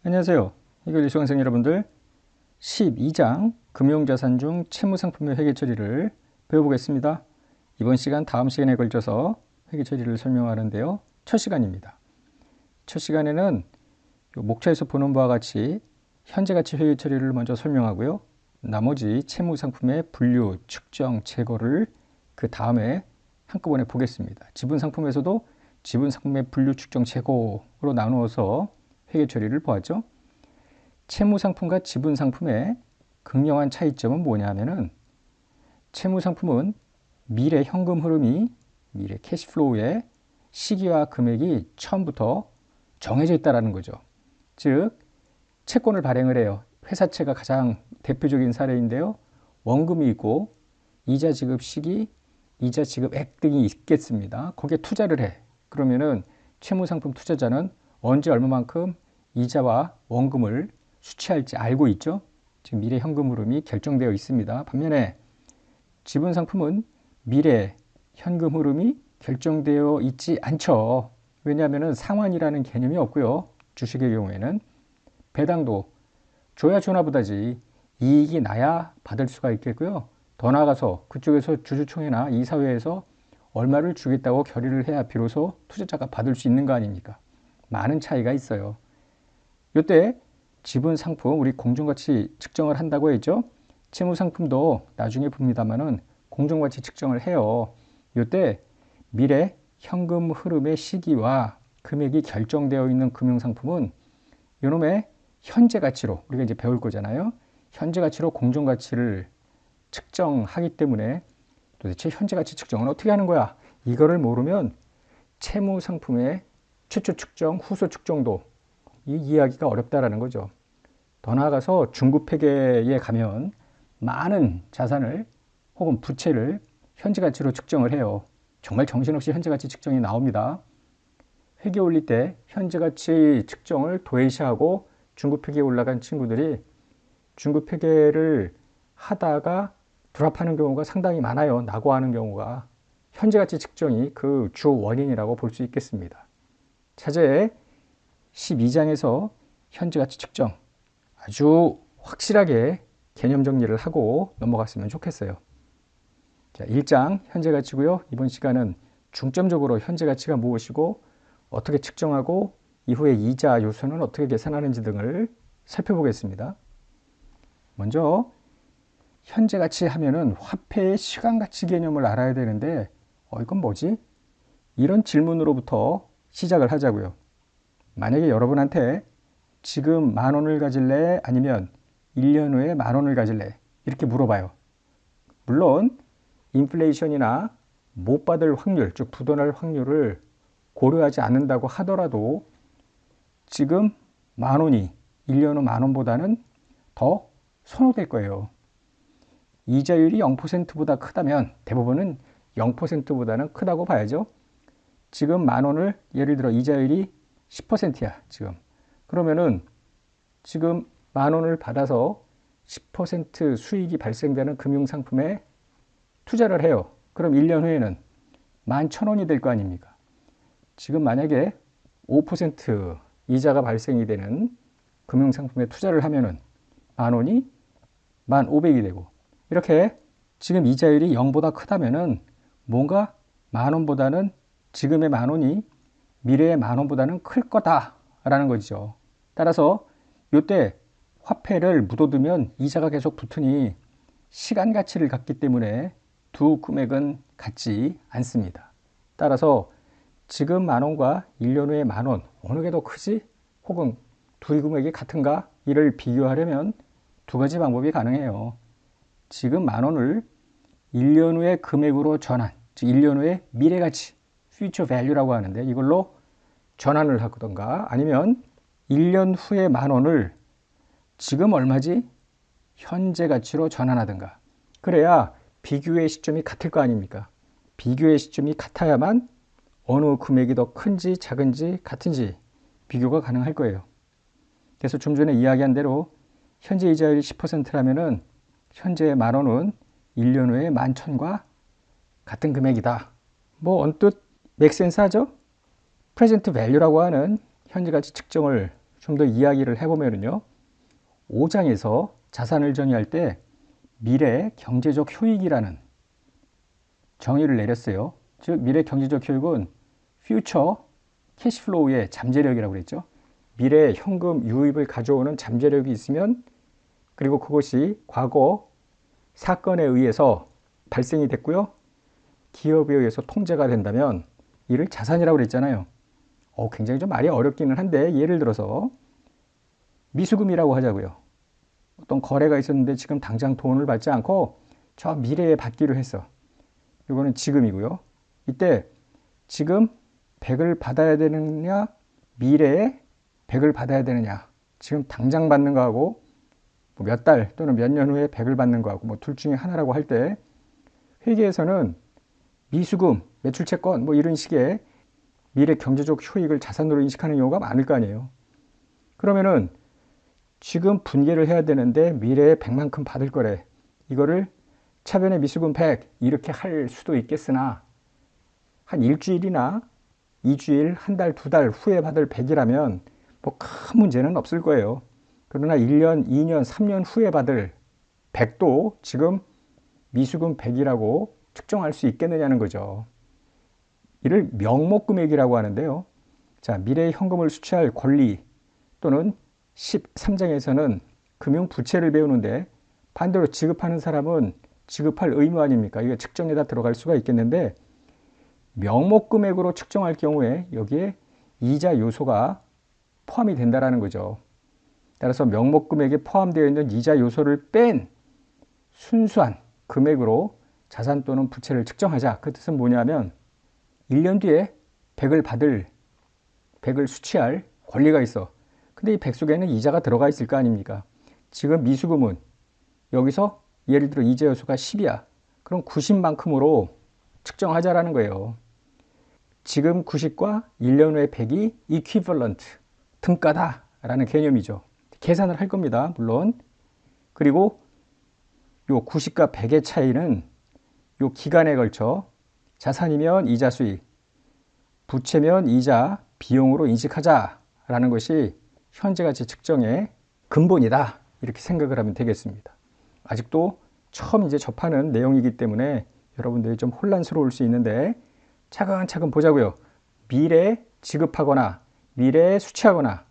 안녕하세요. 해결 수강생 여러분들, 12장 금융자산 중 채무상품의 회계 처리를 배워보겠습니다. 이번 시간 다음 시간에 걸쳐서 회계처리를 설명하는데요. 첫 시간입니다. 첫 시간에는 목차에서 보는 바와 같이 현재가치 회계처리를 먼저 설명하고요. 나머지 채무상품의 분류, 측정, 제거를 그 다음에 한꺼번에 보겠습니다. 지분상품에서도 지분상품의 분류, 측정, 제거로 나누어서 회계처리를 보았죠. 채무상품과 지분상품의 극명한 차이점은 뭐냐면은 채무상품은 미래 현금 흐름이 미래 캐시플로우의 시기와 금액이 처음부터 정해져 있다는 거죠. 즉 채권을 발행을 해요. 회사채가 가장 대표적인 사례인데요. 원금이 있고 이자 지급 시기, 이자 지급액 등이 있겠습니다. 거기에 투자를 해. 그러면은 채무상품 투자자는 언제 얼마만큼 이자와 원금을 수취할지 알고 있죠. 지금 미래 현금 흐름이 결정되어 있습니다. 반면에 지분상품은 미래 현금 흐름이 결정되어 있지 않죠. 왜냐하면 상환이라는 개념이 없고요. 주식의 경우에는 배당도 줘야 주나 보다지 이익이 나야 받을 수가 있겠고요. 더 나아가서 그쪽에서 주주총회나 이사회에서 얼마를 주겠다고 결의를 해야 비로소 투자자가 받을 수 있는 거 아닙니까? 많은 차이가 있어요. 이때 지분 상품 우리 공정가치 측정을 한다고 했죠. 채무 상품도 나중에 봅니다만은 공정가치 측정을 해요. 이때 미래 현금 흐름의 시기와 금액이 결정되어 있는 금융상품은 이놈의 현재 가치로 우리가 이제 배울 거잖아요. 현재 가치로 공정가치를 측정하기 때문에 도대체 현재 가치 측정은 어떻게 하는 거야? 이거를 모르면 채무 상품의 최초 측정, 후소 측정도 이 이해하기가 어렵다라는 거죠. 더 나아가서 중급회계에 가면 많은 자산을 혹은 부채를 현재가치로 측정을 해요. 정말 정신없이 현재가치 측정이 나옵니다. 회계 올릴 때 현재가치 측정을 도외시하고 중급회계에 올라간 친구들이 중급회계를 하다가 드랍하는 경우가 상당히 많아요. 낙오하는 경우가. 현재가치 측정이 그 주 원인이라고 볼 수 있겠습니다. 차제에 12장에서 현재가치 측정 아주 확실하게 개념 정리를 하고 넘어갔으면 좋겠어요. 자, 1장 현재가치고요. 이번 시간은 중점적으로 현재가치가 무엇이고 어떻게 측정하고 이후에 이자 요소는 어떻게 계산하는지 등을 살펴보겠습니다. 먼저 현재가치 하면은 화폐의 시간가치 개념을 알아야 되는데 이건 뭐지? 이런 질문으로부터 시작을 하자고요. 만약에 여러분한테 지금 10,000원을 가질래? 아니면 1년 후에 10,000원을 가질래? 이렇게 물어봐요. 물론 인플레이션이나 못 받을 확률, 즉 부도날 확률을 고려하지 않는다고 하더라도 지금 10,000원이 1년 후 10,000원보다는 더 선호될 거예요. 이자율이 0%보다 크다면 대부분은 0%보다는 크다고 봐야죠. 지금 10,000원을 예를 들어 이자율이 10%야 지금. 그러면은 지금 10,000원을 받아서 10% 수익이 발생되는 금융상품에 투자를 해요. 그럼 1년 후에는 11,000원이 될 거 아닙니까? 지금 만약에 5% 이자가 발생이 되는 금융상품에 투자를 하면은 10,000원이 1,500이 되고 이렇게 지금 이자율이 0보다 크다면은 뭔가 10,000원보다는 지금의 10,000원이 미래의 10,000원보다는 클 거다라는 거죠. 따라서 이때 화폐를 묻어두면 이자가 계속 붙으니 시간 가치를 갖기 때문에 두 금액은 같지 않습니다. 따라서 지금 10,000원과 1년 후에 10,000원 어느 게 더 크지? 혹은 두 금액이 같은가? 이를 비교하려면 두 가지 방법이 가능해요. 지금 10,000원을 1년 후의 금액으로 전환, 즉 1년 후의 미래가치, future value라고 하는데 이걸로 전환을 하던가 아니면 1년 후에 10,000원을 지금 얼마지? 현재 가치로 전환하든가. 그래야 비교의 시점이 같을 거 아닙니까? 비교의 시점이 같아야만 어느 금액이 더 큰지 작은지 같은지 비교가 가능할 거예요. 그래서 좀 전에 이야기한 대로 현재 이자율이 10%라면은 현재 10,000원은 1년 후에 11,000과 같은 금액이다. 뭐 언뜻 맥센스 하죠? 프레젠트 밸류라고 하는 현재 가치 측정을 좀 더 이야기를 해보면요. 5장에서 자산을 정의할 때 미래 경제적 효익이라는 정의를 내렸어요. 즉 미래 경제적 효익은 future 캐시플로우의 잠재력이라고 그랬죠. 미래 현금 유입을 가져오는 잠재력이 있으면, 그리고 그것이 과거 사건에 의해서 발생이 됐고요. 기업에 의해서 통제가 된다면 이를 자산이라고 그랬잖아요. 굉장히 좀 말이 어렵기는 한데, 예를 들어서 미수금이라고 하자고요. 어떤 거래가 있었는데 지금 당장 돈을 받지 않고 저 미래에 받기로 했어. 이거는 지금이고요. 이때 지금 100을 받아야 되느냐, 미래에 100을 받아야 되느냐. 지금 당장 받는 거하고 몇 달 또는 몇 년 후에 100을 받는 거하고 둘 중에 하나라고 할 때, 회계에서는 미수금, 매출채권 이런 식의 미래 경제적 효익을 자산으로 인식하는 경우가 많을 거 아니에요. 그러면은 지금 분개를 해야 되는데 미래에 100만큼 받을 거래. 이거를 차변에 미수금 100 이렇게 할 수도 있겠으나, 한 일주일이나 2주일, 한 달, 2달 후에 받을 100이라면 큰 문제는 없을 거예요. 그러나 1년, 2년, 3년 후에 받을 100도 지금 미수금 100이라고 측정할 수 있겠느냐는 거죠. 이를 명목금액이라고 하는데요. 자, 미래의 현금을 수취할 권리, 또는 13장에서는 금융부채를 배우는데 반대로 지급하는 사람은 지급할 의무 아닙니까? 이게 측정에다 들어갈 수가 있겠는데, 명목금액으로 측정할 경우에 여기에 이자 요소가 포함이 된다는 거죠. 따라서 명목금액에 포함되어 있는 이자 요소를 뺀 순수한 금액으로 자산 또는 부채를 측정하자. 그 뜻은 뭐냐면 1년 뒤에 100을 수취할 권리가 있어. 근데 이 100 속에는 이자가 들어가 있을 거 아닙니까? 지금 미수금은 여기서 예를 들어 이자 요소가 10이야. 그럼 90만큼으로 측정하자라는 거예요. 지금 90과 1년 후의 100이 equivalent, 등가다라는 개념이죠. 계산을 할 겁니다. 물론. 그리고 요 90과 100의 차이는 요 기간에 걸쳐 자산이면 이자 수익, 부채면 이자 비용으로 인식하자라는 것이 현재가치 측정의 근본이다. 이렇게 생각을 하면 되겠습니다. 아직도 처음 이제 접하는 내용이기 때문에 여러분들이 좀 혼란스러울 수 있는데 차근차근 보자고요. 미래에 지급하거나 미래에 수취하거나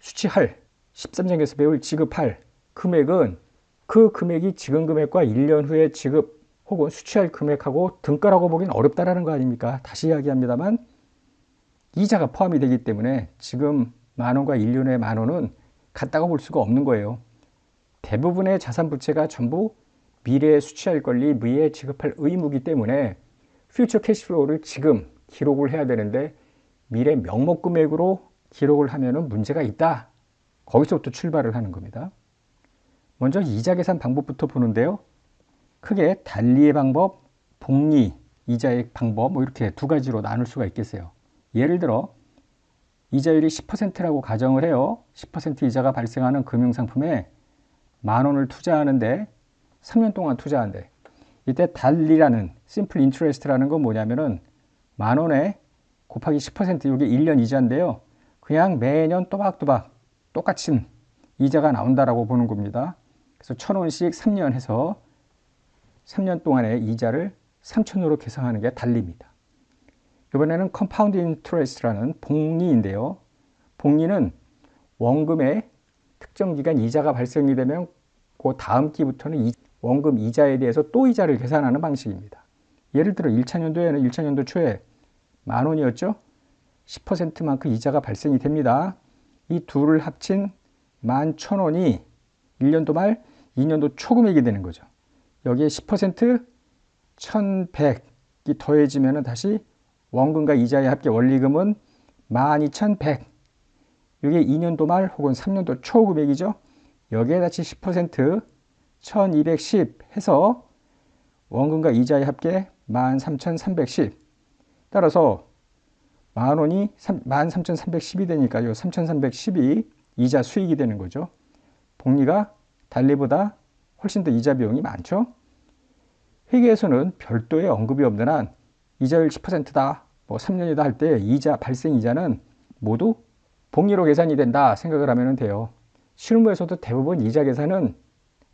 수취할, 13장에서 배울 지급할 금액은 그 금액이 지금 금액과 1년 후에 지급 혹은 수취할 금액하고 등가라고 보기는 어렵다라는 거 아닙니까? 다시 이야기합니다만 이자가 포함이 되기 때문에 지금 만원과 1년 후의 만원은 같다고 볼 수가 없는 거예요. 대부분의 자산 부채가 전부 미래에 수취할 권리, 미래에 지급할 의무이기 때문에 퓨처 캐시플로우를 지금 기록을 해야 되는데 미래 명목금액으로 기록을 하면은 문제가 있다. 거기서부터 출발을 하는 겁니다. 먼저 이자 계산 방법부터 보는데요. 크게 달리의 방법, 복리, 이자의 방법 이렇게 두 가지로 나눌 수가 있겠어요. 예를 들어 이자율이 10%라고 가정을 해요. 10% 이자가 발생하는 금융상품에 10,000원을 투자하는데 3년 동안 투자한대. 이때 달리라는 심플 인트레스트라는 건 뭐냐면은 10,000원에 곱하기 10% 이게 1년 이자인데요. 그냥 매년 또박또박 똑같은 이자가 나온다라고 보는 겁니다. 그래서 1,000원씩 3년 해서 3년 동안의 이자를 3,000원으로 계산하는 게 달리입니다. 이번에는 컴파운드 인트레스트라는 복리인데요. 복리는 원금의 특정 기간 이자가 발생이 되면 그 다음 기부터는 원금 이자에 대해서 또 이자를 계산하는 방식입니다. 예를 들어 1차년도에는 1차년도 초에 10,000원이었죠. 10%만큼 이자가 발생이 됩니다. 이 둘을 합친 11,000원이 1년도 말 2년도 초금액이 되는 거죠. 여기에 10% 1,100이 더해지면 다시 원금과 이자의 합계 원리금은 12,100. 이게 2년도 말 혹은 3년도 초 금액이죠. 여기에 다시 10% 1,210 해서 원금과 이자의 합계 13,310. 따라서 만원이 13,310이 되니까요. 3,310이 이자 수익이 되는 거죠. 복리가 달리보다 훨씬 더 이자 비용이 많죠. 회계에서는 별도의 언급이 없는 한 이자율 10%다, 3년이다 할 때 이자 발생 이자는 모두 복리로 계산이 된다 생각을 하면 돼요. 실무에서도 대부분 이자 계산은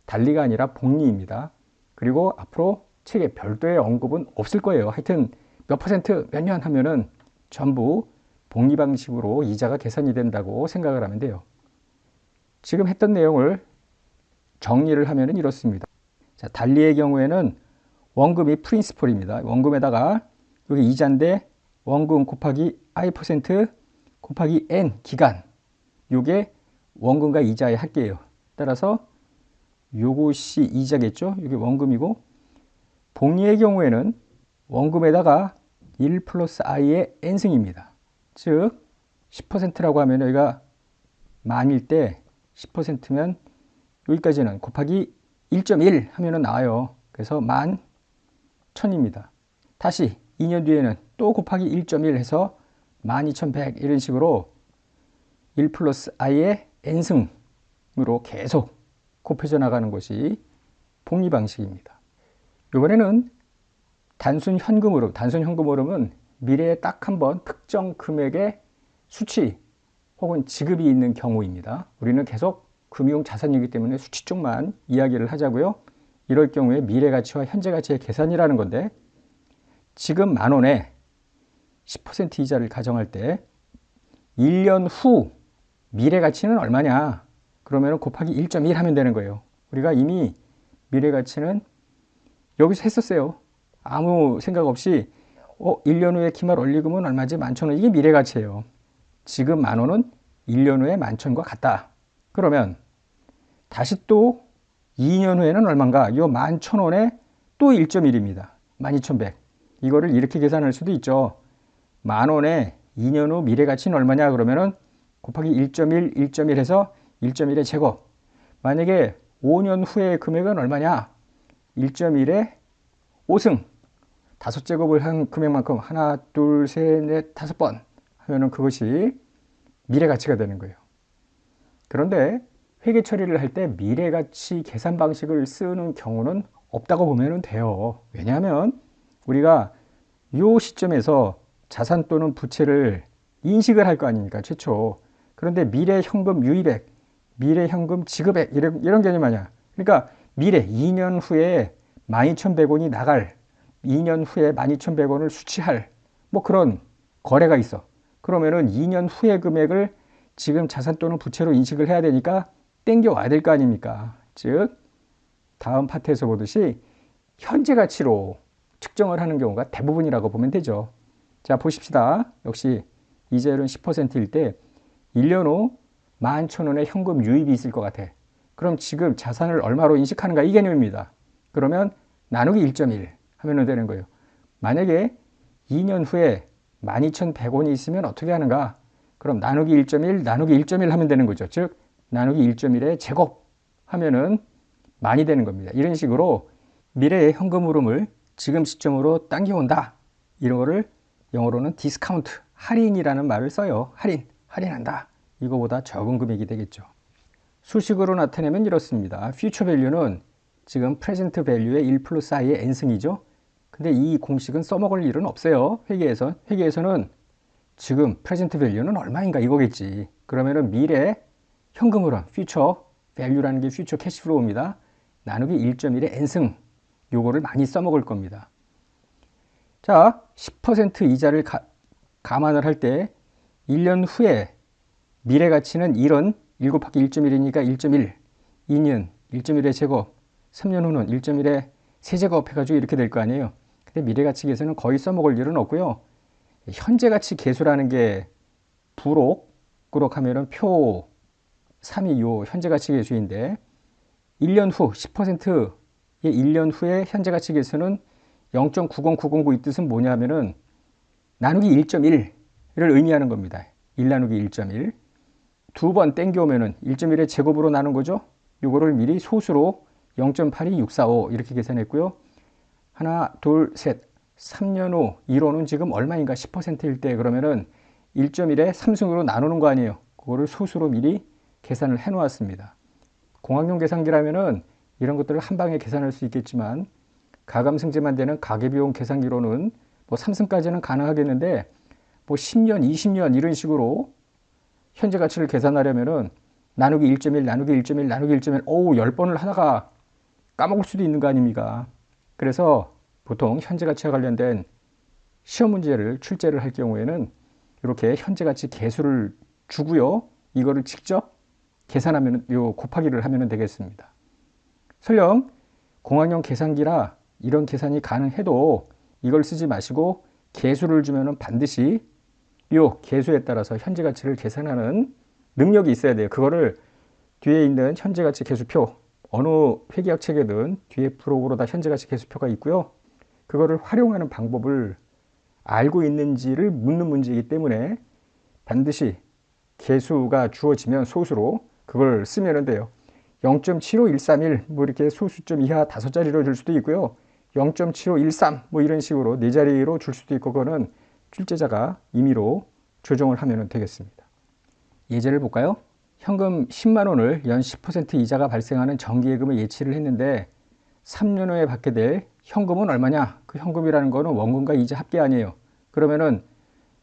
달리가 아니라 복리입니다. 그리고 앞으로 책에 별도의 언급은 없을 거예요. 하여튼 몇 퍼센트 몇 년 하면은 전부 복리 방식으로 이자가 계산이 된다고 생각을 하면 돼요. 지금 했던 내용을 정리를 하면은 이렇습니다. 자, 달리의 경우에는 원금이 프린시플입니다. 원금에다가 여기 이자인데 원금 곱하기 i% 곱하기 n 기간, 요게 원금과 이자의 합계예요. 따라서 요것이 이자겠죠. 이게 원금이고, 복리의 경우에는 원금에다가 1 플러스 i의 n승입니다. 즉 10%라고 하면 여기가 만일 때 10%면 여기까지는 곱하기 1.1 하면 나와요. 그래서 11,000입니다. 다시 2년 뒤에는 또 곱하기 1.1 해서 12,100 이런 식으로 1 플러스 i의 n승으로 계속 곱해져 나가는 것이 복리 방식입니다. 이번에는 단순 현금 흐름, 단순 현금 흐름은 미래에 딱 한 번 특정 금액의 수치 혹은 지급이 있는 경우입니다. 우리는 계속 금융 자산이기 때문에 수치 쪽만 이야기를 하자고요. 이럴 경우에 미래 가치와 현재 가치의 계산이라는 건데, 지금 10,000원에 10% 이자를 가정할 때 1년 후 미래 가치는 얼마냐? 그러면 곱하기 1.1 하면 되는 거예요. 우리가 이미 미래 가치는 여기서 했었어요. 아무 생각 없이 1년 후에 기말 원리금은 얼마지? 11,000원. 이게 미래 가치예요. 지금 10,000원은 1년 후에 11,000원과 같다. 그러면 다시 또 2년 후에는 얼마인가? 이 11,000원에 또 1.1입니다. 12,100. 이거를 이렇게 계산할 수도 있죠. 10,000원에 2년 후 미래 가치는 얼마냐? 그러면은 곱하기 1.1, 1.1 해서 1.1의 제곱. 만약에 5년 후의 금액은 얼마냐? 1.1의 5승. 5제곱을 한 금액만큼 하나, 둘, 셋, 넷, 5번 하면은 그것이 미래 가치가 되는 거예요. 그런데 회계 처리를 할 때 미래 가치 계산 방식을 쓰는 경우는 없다고 보면 돼요. 왜냐하면 우리가 이 시점에서 자산 또는 부채를 인식을 할 거 아닙니까? 최초. 그런데 미래 현금 유입액, 미래 현금 지급액 이런 개념 아니야. 그러니까 미래 2년 후에 12,100원이 나갈, 2년 후에 12,100원을 수취할 뭐 그런 거래가 있어. 그러면은 2년 후의 금액을 지금 자산 또는 부채로 인식을 해야 되니까 땡겨 와야 될 거 아닙니까? 즉 다음 파트에서 보듯이 현재 가치로 측정을 하는 경우가 대부분이라고 보면 되죠. 자, 보십시다. 역시 이자율은 10%일 때 1년 후 11,000원의 현금 유입이 있을 것 같아. 그럼 지금 자산을 얼마로 인식하는가 이 개념입니다. 그러면 나누기 1.1 하면 되는 거예요. 만약에 2년 후에 12,100원이 있으면 어떻게 하는가? 그럼 나누기 1.1 나누기 1.1 하면 되는 거죠. 즉 나누기 1.1의 제곱 하면은 많이 되는 겁니다. 이런 식으로 미래의 현금 흐름을 지금 시점으로 당겨온다. 이런 거를 영어로는 디스카운트, 할인이라는 말을 써요. 할인한다. 이거보다 적은 금액이 되겠죠. 수식으로 나타내면 이렇습니다. future value는 지금 present value의 1 플러스 i의 n승이죠. 근데 이 공식은 써먹을 일은 없어요. 회계에서는 지금 present value는 얼마인가 이거겠지. 그러면은 미래 현금 흐름, future value라는 게 future cash flow입니다. 나누기 1.1의 n승. 요거를 많이 써먹을 겁니다. 자, 10% 이자를 감안을 할 때 1년 후에 미래 가치는 1은 1 곱하기 1.1이니까 1.1, 2년 1.1의 제곱, 3년 후는 1.1의 세제곱 해가지고 이렇게 될 거 아니에요. 근데 미래 가치 계수는 거의 써먹을 일은 없고요. 현재 가치 계수라는 게 부록 하면은 표 3이 요 현재 가치 계수인데 1년 후 10%의 1년 후에 현재 가치 계수는 0.90909 이 뜻은 뭐냐면은 나누기 1.1을 의미하는 겁니다. 1 나누기 1.1. 두 번 땡겨오면은 1.1의 제곱으로 나눈 거죠. 요거를 미리 소수로 0.82645 이렇게 계산했고요. 하나, 둘, 셋. 3년 후 1호는 지금 얼마인가 10%일 때 그러면은 1.1의 3승으로 나누는 거 아니에요. 그거를 소수로 미리 계산을 해 놓았습니다. 공학용 계산기라면은 이런 것들을 한 방에 계산할 수 있겠지만 가감승제만 되는 가계비용 계산기로는 뭐 3승까지는 가능하겠는데 뭐 10년, 20년 이런 식으로 현재 가치를 계산하려면은 나누기 1.1, 나누기 1.1, 나누기 1.1, 오우, 10번을 하다가 까먹을 수도 있는 거 아닙니까? 그래서 보통 현재 가치와 관련된 시험 문제를 출제를 할 경우에는 이렇게 현재 가치 계수를 주고요. 이거를 직접 계산하면, 곱하기를 하면 되겠습니다. 설령 공학용 계산기라 이런 계산이 가능해도 이걸 쓰지 마시고 계수를 주면은 반드시 이 계수에 따라서 현재 가치를 계산하는 능력이 있어야 돼요. 그거를 뒤에 있는 현재 가치 계수표, 어느 회계학 책에든 뒤에 부록으로 다 현재 가치 계수표가 있고요. 그거를 활용하는 방법을 알고 있는지를 묻는 문제이기 때문에 반드시 계수가 주어지면 소수로 그걸 쓰면 돼요. 0.75131 뭐 이렇게 소수점 이하 5자리로 줄 수도 있고요. 0.7513 뭐 이런 식으로 4자리로 줄 수도 있고, 그거는 출제자가 임의로 조정을 하면 되겠습니다. 예제를 볼까요? 현금 10만 원을 연 10% 이자가 발생하는 정기예금을 예치를 했는데 3년 후에 받게 될 현금은 얼마냐? 그 현금이라는 거는 원금과 이자 합계 아니에요. 그러면은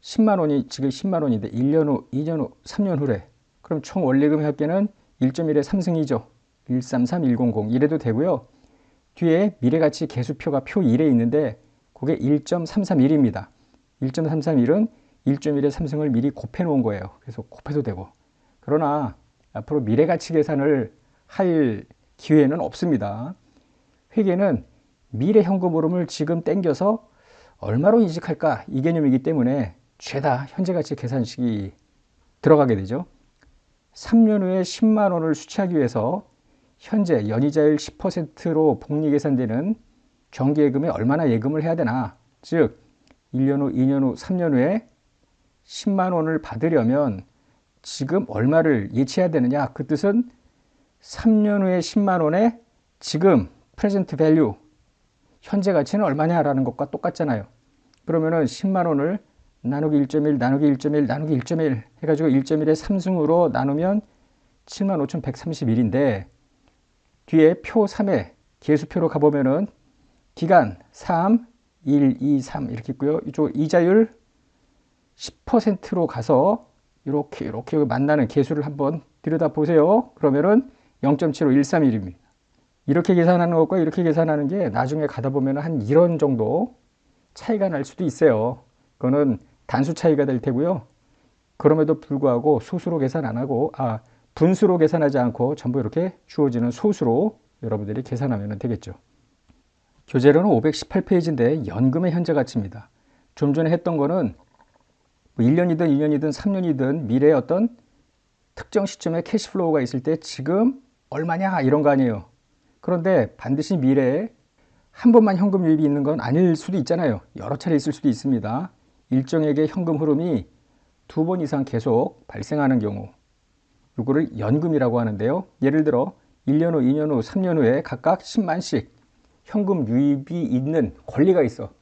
10만 원이 지금 10만 원인데 1년 후, 2년 후, 3년 후래. 그럼 총 원리금 합계는 1.1의 3승이죠. 133100 이래도 되고요. 뒤에 미래가치 계수표가 표 1에 있는데 그게 1.331입니다. 1.331은 1.1의 3승을 미리 곱해 놓은 거예요. 그래서 곱해도 되고. 그러나 앞으로 미래가치 계산을 할 기회는 없습니다. 회계는 미래 현금 흐름을 지금 땡겨서 얼마로 이직할까 이 개념이기 때문에 죄다 현재가치 계산식이 들어가게 되죠. 3년 후에 10만 원을 수취하기 위해서 현재 연이자율 10%로 복리 계산되는 정기예금에 얼마나 예금을 해야 되나, 즉 1년 후, 2년 후, 3년 후에 10만 원을 받으려면 지금 얼마를 예치해야 되느냐, 그 뜻은 3년 후에 10만 원에 지금 프레젠트 밸류 현재 가치는 얼마냐라는 것과 똑같잖아요. 그러면은 10만 원을 나누기 1.1 나누기 1.1 나누기 1.1 해가지고 1.1의 3승으로 나누면 75,131인데 뒤에 표 3에 계수표로 가보면은 기간 3, 1, 2, 3 이렇게 있고요. 이쪽 이자율 10%로 가서 이렇게 만나는 계수를 한번 들여다보세요. 그러면은 0.75131입니다. 이렇게 계산하는 것과 이렇게 계산하는 게 나중에 가다 보면 한 1원 정도 차이가 날 수도 있어요. 그거는 단수 차이가 될 테고요. 그럼에도 불구하고 소수로 계산 안 하고, 분수로 계산하지 않고 전부 이렇게 주어지는 소수로 여러분들이 계산하면 되겠죠. 교재로는 518페이지인데 연금의 현재 가치입니다. 좀 전에 했던 거는 1년이든 2년이든 3년이든 미래의 어떤 특정 시점에 캐시플로우가 있을 때 지금 얼마냐 이런 거 아니에요. 그런데 반드시 미래에 한 번만 현금 유입이 있는 건 아닐 수도 있잖아요. 여러 차례 있을 수도 있습니다. 일정액의 현금 흐름이 2번 이상 계속 발생하는 경우, 이거를 연금이라고 하는데요. 예를 들어 1년 후, 2년 후, 3년 후에 각각 10만씩 현금 유입이 있는 권리가 있어.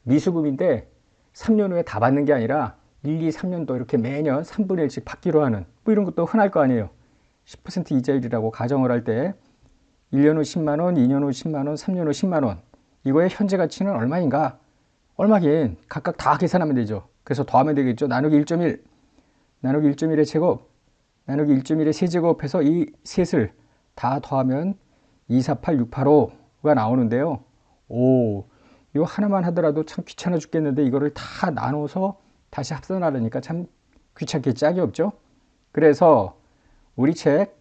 미수금인데 3년 후에 다 받는 게 아니라 1, 2, 3년도 이렇게 매년 3분의 1씩 받기로 하는, 뭐 이런 것도 흔할 거 아니에요. 10% 이자율이라고 가정을 할 때 1년 후 10만 원, 2년 후 10만 원, 3년 후 10만 원. 이거의 현재 가치는 얼마인가? 얼마긴 각각 다 계산하면 되죠. 그래서 더하면 되겠죠. 나누기 1.1, 나누기 1.1의 제곱, 나누기 1.1의 세제곱해서 이 셋을 다 더하면 248685가 나오는데요. 이거 하나만 하더라도 참 귀찮아 죽겠는데 이거를 다 나눠서 다시 합산하려니까 참 귀찮게 짝이 없죠. 그래서 우리 책,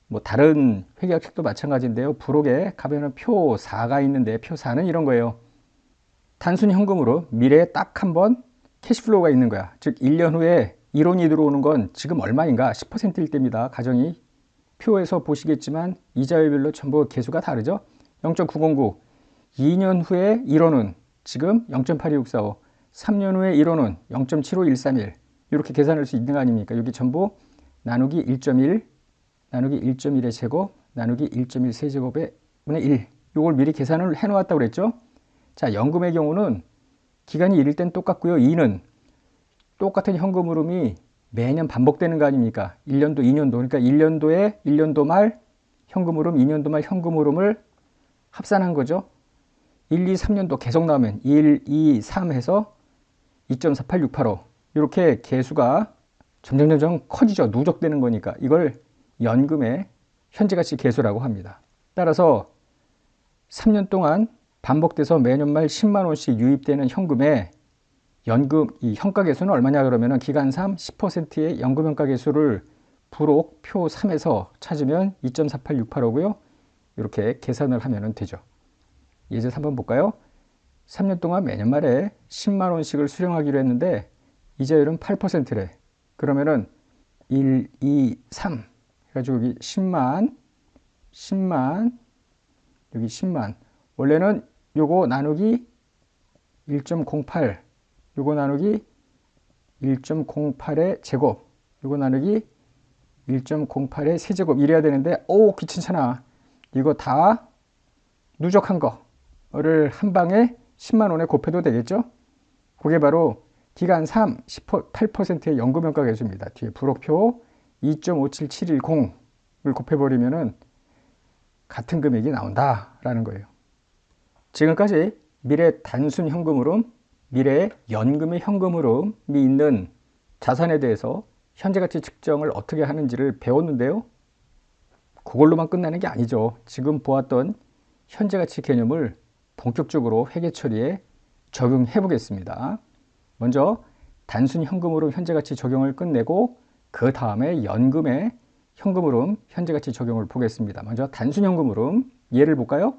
뭐 다른 회계학 책도 마찬가지인데요. 부록에 가면은 표 4가 있는데 표 4는 이런 거예요. 단순 현금으로 미래에 딱 한 번 캐시플로우가 있는 거야. 즉 1년 후에 1원이 들어오는 건 지금 얼마인가 10%일 때입니다. 가정이 표에서 보시겠지만 이자율별로 전부 계수가 다르죠. 0.909, 2년 후에 1원은 지금 0.82645, 3년 후에 1원은 0.75131 이렇게 계산할 수 있는 거 아닙니까? 여기 전부 나누기 1.1, 나누기 1.1의 제곱, 나누기 1.1 세제곱의 분의 1. 이걸 미리 계산을 해 놓았다고 그랬죠? 자, 연금의 경우는 기간이 1일 땐 똑같고요. 2는 똑같은 현금 흐름이 매년 반복되는 거 아닙니까? 1년도, 2년도. 그러니까 1년도에 1년도 말 현금 흐름, 2년도 말 현금 흐름을 합산한 거죠. 1, 2, 3년도 계속 나오면 1, 2, 3 해서 2.48685 이렇게 계수가 점점 커지죠. 누적되는 거니까. 이걸 연금의 현재가치 계수라고 합니다. 따라서 3년 동안 반복돼서 매년 말 10만 원씩 유입되는 현금에 연금 이 현가계수는 얼마냐 그러면은 기간 3 10%의 연금 현가계수를 부록 표 3에서 찾으면 2.4868오고요. 이렇게 계산을 하면 되죠. 예제 3번 볼까요? 3년 동안 매년 말에 10만 원씩을 수령하기로 했는데 이자율은 8%래. 그러면은 1, 2, 3 해가지고 여기 10만 여기 10만 원래는 요거 나누기 1.08 요거 나누기 1.08의 제곱 요거 나누기 1.08의 세제곱 이래야 되는데 귀찮잖아. 이거 다 누적한 거를 한 방에 10만 원에 곱해도 되겠죠? 그게 바로 기간 3 8%의 연금현가계수입니다. 뒤에 부록표 2.57710을 곱해버리면은 같은 금액이 나온다라는 거예요. 지금까지 미래 단순 현금흐름, 미래 연금의 현금흐름이 있는 자산에 대해서 현재가치 측정을 어떻게 하는지를 배웠는데요. 그걸로만 끝나는 게 아니죠. 지금 보았던 현재가치 개념을 본격적으로 회계처리에 적용해 보겠습니다. 먼저 단순 현금흐름 현재가치 적용을 끝내고 그 다음에 연금의 현금흐름 현재가치 적용을 보겠습니다. 먼저 단순 현금흐름 예를 볼까요?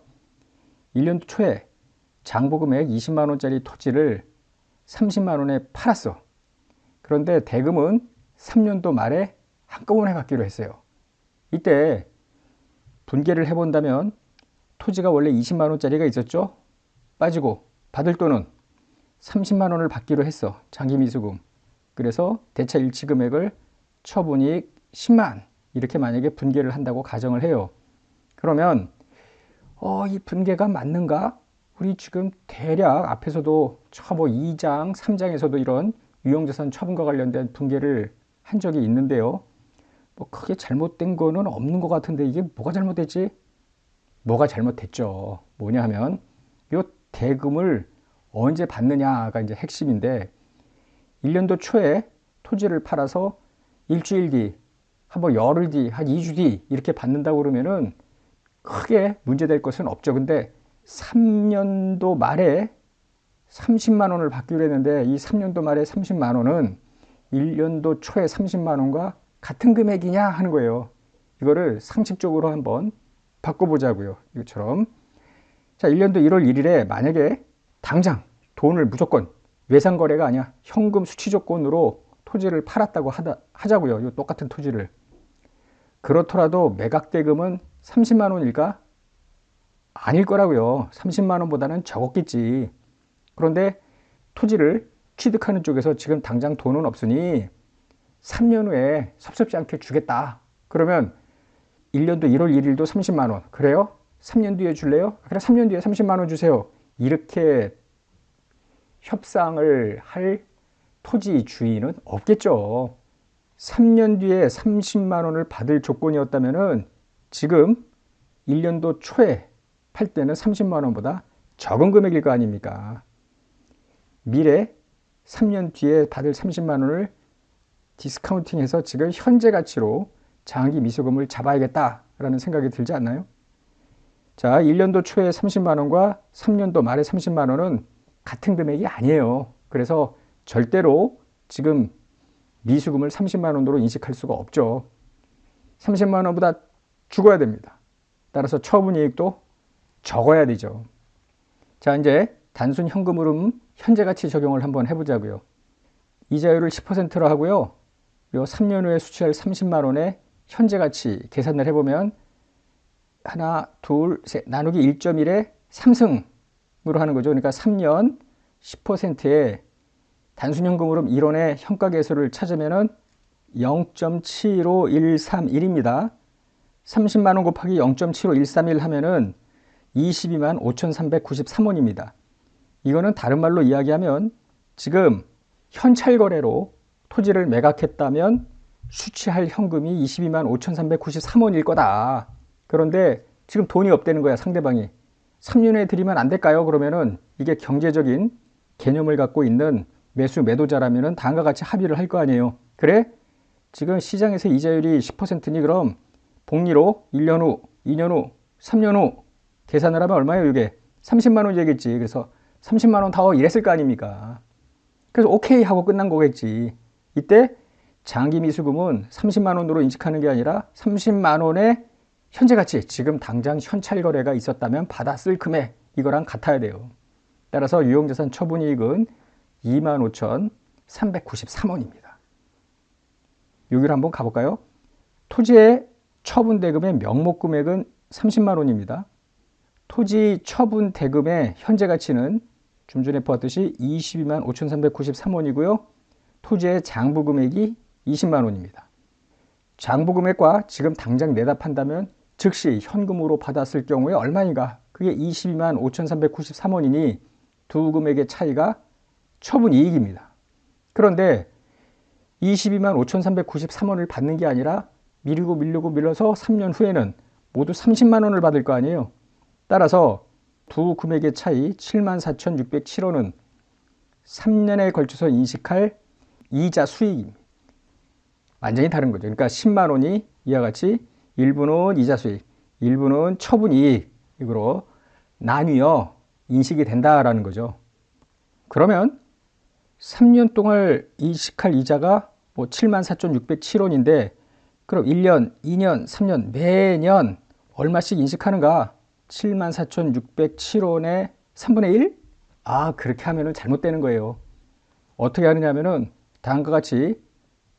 1년도 초에 장부금액 20만 원짜리 토지를 30만 원에 팔았어. 그런데 대금은 3년도 말에 한꺼번에 갚기로 했어요. 이때 분개를 해본다면 토지가 원래 20만 원짜리가 있었죠? 빠지고 받을 돈은 30만 원을 받기로 했어. 장기미수금. 그래서 대차 일치 금액을 처분이익 10만 이렇게 만약에 분개를 한다고 가정을 해요. 그러면 이 분개가 맞는가? 우리 지금 대략 앞에서도 2장, 3장에서도 이런 유형자산 처분과 관련된 분개를 한 적이 있는데요. 뭐 크게 잘못된 거는 없는 것 같은데 이게 뭐가 잘못됐지? 뭐가 잘못됐죠. 뭐냐 하면 이 대금을 언제 받느냐가 이제 핵심인데 1년도 초에 토지를 팔아서 일주일 뒤, 한번 열흘 뒤, 한 2주 뒤 이렇게 받는다고 그러면은 크게 문제될 것은 없죠. 근데 3년도 말에 30만 원을 받기로 했는데 이 3년도 말에 30만 원은 1년도 초에 30만 원과 같은 금액이냐 하는 거예요. 이거를 상식적으로 한번 바꿔보자고요. 이것처럼. 자, 1년도 1월 1일에 만약에 당장 돈을 무조건 외상거래가 아니야. 현금 수취 조건으로 토지를 팔았다고 하자고요. 이 똑같은 토지를. 그렇더라도 매각대금은 30만 원일까? 아닐 거라고요. 30만 원보다는 적었겠지. 그런데 토지를 취득하는 쪽에서 지금 당장 돈은 없으니 3년 후에 섭섭지 않게 주겠다. 그러면 1년도 1월 1일도 30만 원. 그래요? 3년 뒤에 줄래요? 그래, 3년 뒤에 30만 원 주세요. 이렇게 협상을 할 토지 주인은 없겠죠. 3년 뒤에 30만 원을 받을 조건이었다면은 지금 1년도 초에 팔 때는 30만 원보다 적은 금액일 거 아닙니까? 미래 3년 뒤에 받을 30만 원을 디스카운팅해서 지금 현재 가치로 장기 미수금을 잡아야겠다라는 생각이 들지 않나요? 자, 1년도 초에 30만 원과 3년도 말에 30만 원은 같은 금액이 아니에요. 그래서 절대로 지금 미수금을 30만 원으로 인식할 수가 없죠. 30만 원보다 죽어야 됩니다. 따라서 처분이익도 적어야 되죠. 자, 이제 단순 현금흐름 현재가치 적용을 한번 해보자고요. 이자율을 10%로 하고요. 요 3년 후에 수취할 30만 원의 현재가치 계산을 해보면 하나, 둘, 셋 나누기 1.1에 3승으로 하는 거죠. 그러니까 3년 10%의 단순현금흐름 1원의 현가계수를 찾으면은 0.75131입니다. 30만 원 곱하기 0.75131 하면은 22만 5,393원입니다. 이거는 다른 말로 이야기하면 지금 현찰 거래로 토지를 매각했다면 수취할 현금이 22만 5,393원일 거다. 그런데 지금 돈이 없다는 거야, 상대방이. 3년 후에 드리면 안 될까요? 그러면은 이게 경제적인 개념을 갖고 있는 매수 매도자라면은 다음과 같이 합의를 할 거 아니에요. 그래? 지금 시장에서 이자율이 10%니 그럼 복리로 1년 후, 2년 후, 3년 후 계산을 하면 얼마예요 이게? 30만 원 되겠지. 그래서 30만 원 더 이랬을 거 아닙니까? 그래서 오케이 하고 끝난 거겠지. 이때 장기 미수금은 30만 원으로 인식하는 게 아니라 30만 원의 현재 가치, 지금 당장 현찰 거래가 있었다면 받았을 금액, 이거랑 같아야 돼요. 따라서 유형자산 처분이익은 25,393원입니다. 여기로 한번 가볼까요? 토지의 처분 대금의 명목 금액은 30만 원입니다. 토지 처분 대금의 현재 가치는 좀 전에 보았듯이 22만 5,393원이고요. 토지의 장부 금액이 20만 원입니다. 장부 금액과 지금 당장 내답한다면 즉시 현금으로 받았을 경우에 얼마인가? 그게 22만 5,393원이니 두 금액의 차이가 처분 이익입니다. 그런데 22만 5,393원을 받는 게 아니라 밀려서 3년 후에는 모두 30만 원을 받을 거 아니에요. 따라서 두 금액의 차이 74,607원은 3년에 걸쳐서 인식할 이자 수익입니다. 완전히 다른 거죠. 그러니까 10만 원이 이와 같이 일부는 이자 수익, 일부는 처분 이익으로 나뉘어 인식이 된다라는 거죠. 그러면 3년 동안 인식할 이자가 뭐 74,607원인데 그럼 1년, 2년, 3년 매년 얼마씩 인식하는가? 74,607원의 3분의 1? 그렇게 하면 잘못되는 거예요. 어떻게 하느냐면은 다음과 같이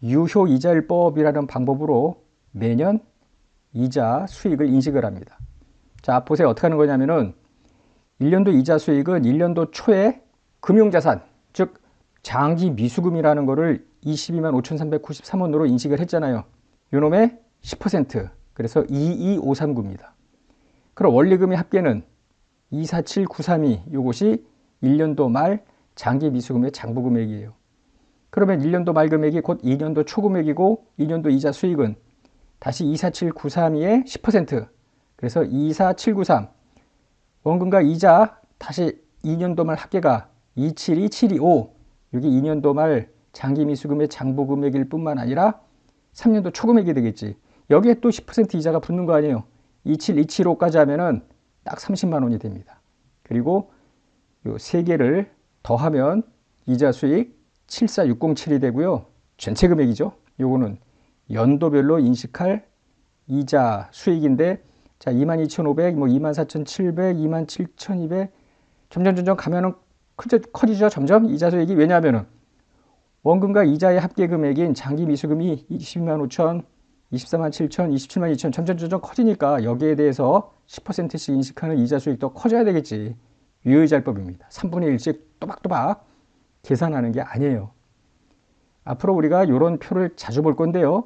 유효이자율법이라는 방법으로 매년 이자 수익을 인식을 합니다. 자, 보세요. 어떻게 하는 거냐면은 1년도 이자 수익은 1년도 초에 금융자산, 즉 장기 미수금이라는 거를 22만 5,393원으로 인식을 했잖아요. 요놈의 10%, 그래서 22539입니다. 그럼 원리금의 합계는 247,932, 요것이 1년도 말 장기 미수금의 장부 금액이에요. 그러면 1년도 말 금액이 곧 2년도 초 금액이고 2년도 이자 수익은 다시 247,932의 10%, 그래서 24793. 원금과 이자 다시 2년도 말 합계가 272725. 여기 2년도 말 장기 미수금의 장부 금액일 뿐만 아니라 3년도 초 금액이 되겠지. 여기에 또 10% 이자가 붙는 거 아니에요. 27275까지 하면은 딱 30만 원이 됩니다. 그리고 요 세 개를 더하면 이자 수익 74607이 되고요. 전체 금액이죠. 요거는 연도별로 인식할 이자 수익인데, 자, 22,500, 뭐 24,700, 27,200 점점 가면은 커지죠. 점점 이자 수익이. 왜냐하면은 원금과 이자의 합계 금액인 장기 미수금이 22만 5천, 24만 7천, 27만 2천 점점 커지니까 여기에 대해서 10%씩 인식하는 이자 수익도 커져야 되겠지. 유효이자율법입니다. 3분의 1씩 또박또박 계산하는 게 아니에요. 앞으로 우리가 이런 표를 자주 볼 건데요.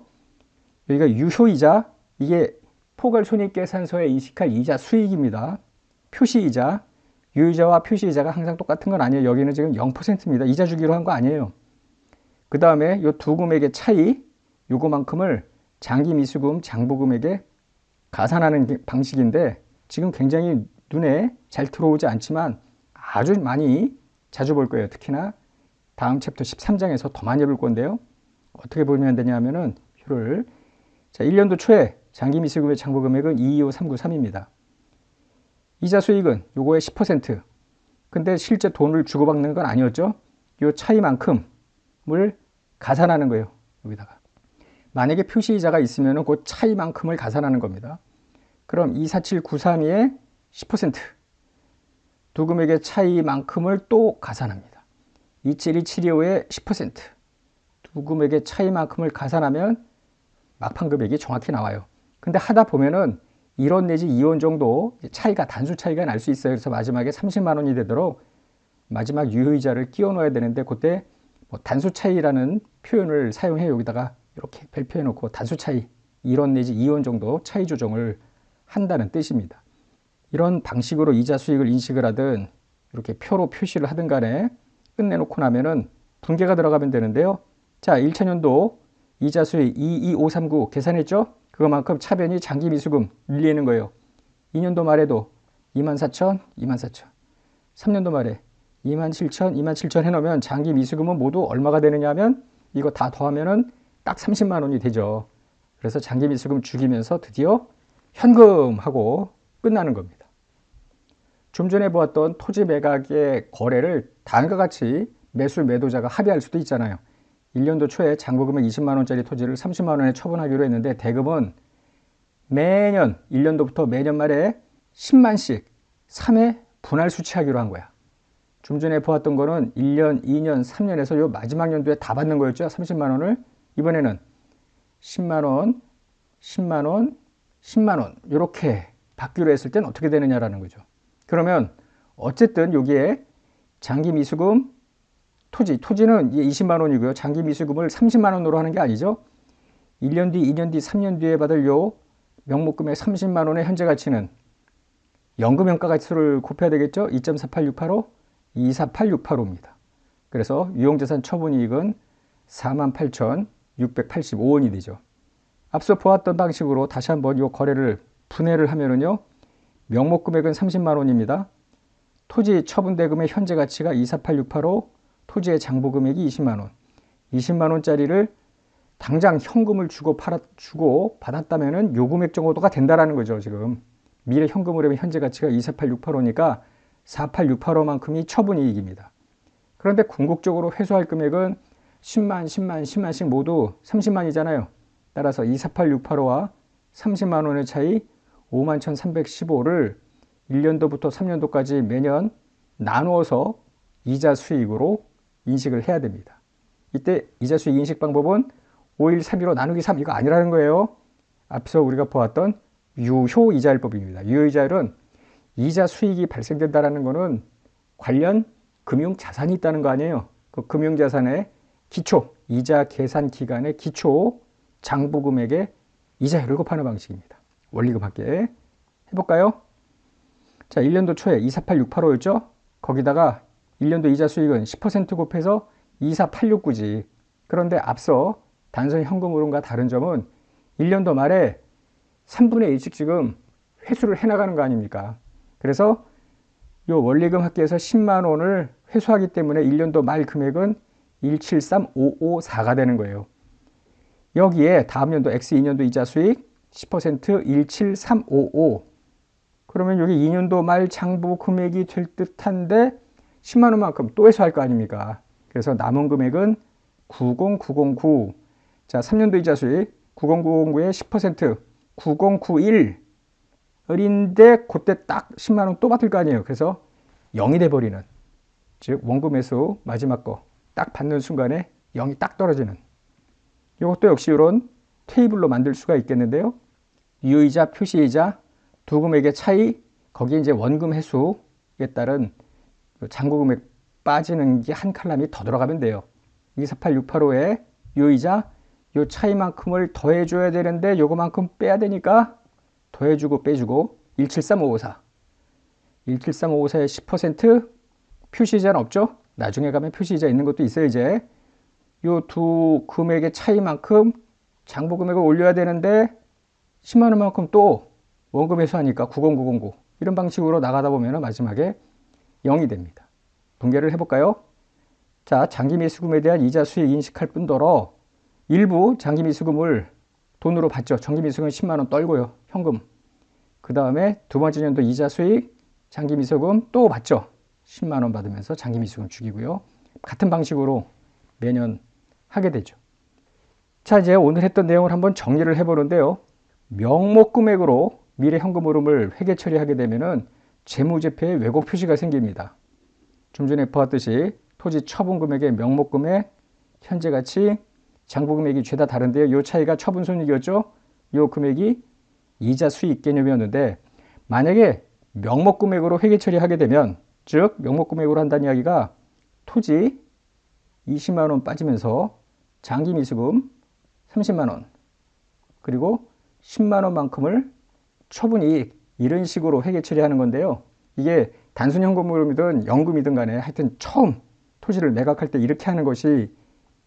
여기가 유효이자, 이게 포괄손익계산서에 인식할 이자 수익입니다. 표시이자, 유효이자와 표시이자가 항상 똑같은 건 아니에요. 여기는 지금 0%입니다. 이자 주기로 한 거 아니에요. 그 다음에 이 두 금액의 차이, 요거만큼을 장기 미수금, 장부금액에 가산하는 방식인데 지금 굉장히 눈에 잘 들어오지 않지만 아주 많이 자주 볼 거예요. 특히나 다음 챕터 13장에서 더 많이 볼 건데요. 어떻게 보면 되냐면은 표를, 자, 1년도 초에 장기 미수금의 장부금액은 225393입니다. 이자 수익은 요거의 10%. 근데 실제 돈을 주고받는 건 아니었죠. 요 차이만큼을 가산하는 거예요. 여기다가. 만약에 표시이자가 있으면 그 차이만큼을 가산하는 겁니다. 그럼 247,932의 10%. 두 금액의 차이만큼을 또 가산합니다. 272,725의 10%. 두 금액의 차이만큼을 가산하면 막판 금액이 정확히 나와요. 근데 하다 보면은 1원 내지 2원 정도 차이가, 단수 차이가 날 수 있어요. 그래서 마지막에 30만 원이 되도록 마지막 유효이자를 끼워 넣어야 되는데 그때 뭐 단수 차이라는 표현을 사용해 여기다가 이렇게 별표해 놓고 단수 차이 1원 내지 2원 정도 차이 조정을 한다는 뜻입니다. 이런 방식으로 이자 수익을 인식을 하든 이렇게 표로 표시를 하든 간에 끝내놓고 나면은 분계가 들어가면 되는데요. 자, 1차년도 이자 수익 22539 계산했죠? 그거만큼 차변이 장기 미수금 밀리는 거예요. 2년도 말에도 24,000, 24,000. 3년도 말에 27,000, 27,000 해놓으면 장기 미수금은 모두 얼마가 되느냐 하면 이거 다 더하면은 딱 30만 원이 되죠. 그래서 장기미수금 죽이면서 드디어 현금하고 끝나는 겁니다. 좀 전에 보았던 토지 매각의 거래를 다음과 같이 매수 매도자가 합의할 수도 있잖아요. 1년도 초에 장부금액 20만 원짜리 토지를 30만 원에 처분하기로 했는데 대금은 매년 1년도부터 매년 말에 10만씩 3회 분할 수취하기로 한 거야. 좀 전에 보았던 거는 1년, 2년, 3년에서 요 마지막 연도에 다 받는 거였죠. 30만 원을. 이번에는 10만 원, 10만 원, 10만 원 이렇게 받기로 했을 땐 어떻게 되느냐라는 거죠. 그러면 어쨌든 여기에 장기 미수금 토지는 20만 원이고요. 장기 미수금을 30만 원으로 하는 게 아니죠. 1년 뒤, 2년 뒤, 3년 뒤에 받을 요 명목금액 30만 원의 현재 가치는 연금 현가 가치를 곱해야 되겠죠. 2.48685, 248,685입니다. 그래서 유형자산 처분이익은 48,685원이 되죠. 앞서 보았던 방식으로 다시 한번 이 거래를 분해를 하면은요. 명목금액은 30만 원입니다. 토지 처분대금의 현재 가치가 248,685, 토지의 장부금액이 20만 원. 20만 원짜리를 당장 현금을 주고 받았다면은 요 금액 정도가 된다라는 거죠, 지금. 미래 현금으로 하면 현재 가치가 248,685니까 48,685만큼이 처분이익입니다. 그런데 궁극적으로 회수할 금액은 10만, 10만, 10만씩 모두 30만이잖아요. 따라서 248,685와 30만 원의 차이 51,315를 1년도부터 3년도까지 매년 나누어서 이자 수익으로 인식을 해야 됩니다. 이때 이자 수익 인식 방법은 5,1,3,2로 나누기 3 이거 아니라는 거예요. 앞서 우리가 보았던 유효이자율법입니다. 유효이자율은 이자 수익이 발생된다는 것은 관련 금융자산이 있다는 거 아니에요. 그 금융자산의 기초, 이자 계산 기간의 기초 장부금액의 이자율을 곱하는 방식입니다. 원리금 합계 해볼까요? 자, 1년도 초에 248,685였죠? 거기다가 1년도 이자 수익은 10% 곱해서 248,669지. 그런데 앞서 단순 현금으로가 다른 점은 1년도 말에 3분의 1씩 지금 회수를 해나가는 거 아닙니까? 그래서 이 원리금 합계에서 10만 원을 회수하기 때문에 1년도 말 금액은 173,554가 되는 거예요. 여기에 다음 연도 X2년도 이자 수익 10% 173,555. 그러면 여기 2년도 말 장부 금액이 될 듯한데 10만 원만큼 또 회수할 거 아닙니까? 그래서 남은 금액은 90,909. 자, 3년도 이자 수익 90,909의 10% 9091인데 그때 딱 10만 원 또 받을 거 아니에요. 그래서 0이 돼 버리는, 즉 원금 회수 마지막 거 딱 받는 순간에 0이 딱 떨어지는, 이것도 역시 이런 테이블로 만들 수가 있겠는데요. 유효이자, 표시이자 두 금액의 차이, 거기에 이제 원금 회수에 따른 장부금액 빠지는 게 한 칼럼이 더 들어가면 돼요. 248,685에 유효이자 요 차이만큼을 더해줘야 되는데 요거만큼 빼야 되니까 더해주고 빼주고 173,554. 173,554의 10% 표시이자는 없죠? 나중에 가면 표시이자 있는 것도 있어요. 이제 요 두 금액의 차이만큼 장부금액을 올려야 되는데 10만 원만큼 또 원금 회수하니까 90,909 이런 방식으로 나가다 보면 마지막에 0이 됩니다. 분개를 해볼까요? 자, 장기미수금에 대한 이자 수익 인식할 뿐더러 일부 장기미수금을 돈으로 받죠. 장기미수금 10만 원 떨고요. 현금. 그 다음에 두 번째 년도 이자 수익 장기미수금 또 받죠. 10만 원 받으면서 장기미수금 죽이고요. 같은 방식으로 매년 하게 되죠. 자, 이제 오늘 했던 내용을 한번 정리를 해보는데요. 명목금액으로 미래 현금 흐름을 회계 처리하게 되면은 재무제표에 왜곡 표시가 생깁니다. 좀 전에 보았듯이 토지 처분 금액의 명목금액, 현재 가치, 장부 금액이 죄다 다른데요. 이 차이가 처분 손익이었죠. 이 금액이 이자 수익 개념이었는데 만약에 명목금액으로 회계 처리하게 되면, 즉 명목금액으로 한다는 이야기가 토지 20만 원 빠지면서 장기 미수금 30만 원 그리고 10만 원만큼을 처분이익 이런 식으로 회계 처리하는 건데요. 이게 단순 현금으로든 연금이든 간에 하여튼 처음 토지를 매각할 때 이렇게 하는 것이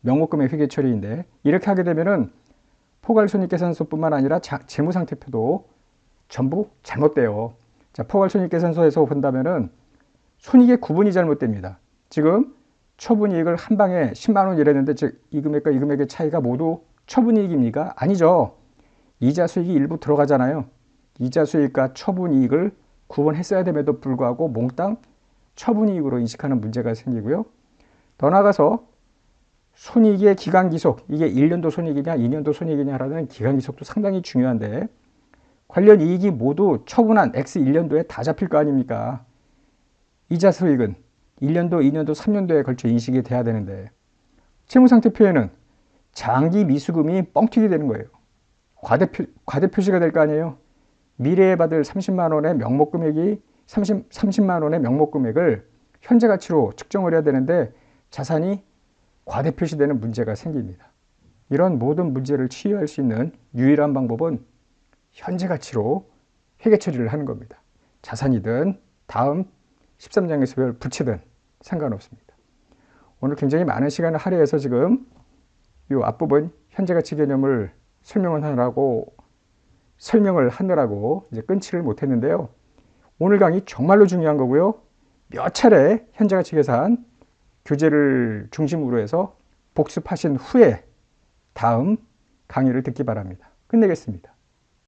명목금액 회계 처리인데, 이렇게 하게 되면은 포괄손익계산서뿐만 아니라 재무상태표도 전부 잘못돼요. 자, 포괄손익계산서에서 본다면은 손익의 구분이 잘못됩니다. 지금 처분이익을 한 방에 10만 원 이랬는데 즉 이 금액과 이 금액의 차이가 모두 처분이익입니까? 아니죠. 이자 수익이 일부 들어가잖아요. 이자 수익과 처분이익을 구분했어야 됨에도 불구하고 몽땅 처분이익으로 인식하는 문제가 생기고요. 더 나아가서 손익의 기간기속, 이게 1년도 손익이냐 2년도 손익이냐라는 기간기속도 상당히 중요한데 관련 이익이 모두 처분한 X 1년도에 다 잡힐 거 아닙니까? 이자 수익은 1년도, 2년도, 3년도에 걸쳐 인식이 돼야 되는데 채무상태표에는 장기 미수금이 뻥튀기 되는 거예요. 과대 표시가 될 거 아니에요. 미래에 받을 30만 원의 명목 금액이 30만 원의 명목 금액을 현재 가치로 측정을 해야 되는데 자산이 과대 표시되는 문제가 생깁니다. 이런 모든 문제를 치유할 수 있는 유일한 방법은 현재 가치로 회계 처리를 하는 겁니다. 자산이든 다음 13장에서 부채든 상관없습니다. 오늘 굉장히 많은 시간을 할애해서 지금 이 앞부분 현재 가치 개념을 설명을 하느라고 이제 끊지를 못했는데요. 오늘 강의 정말로 중요한 거고요. 몇 차례 현재 가치 계산 교재를 중심으로 해서 복습하신 후에 다음 강의를 듣기 바랍니다. 끝내겠습니다.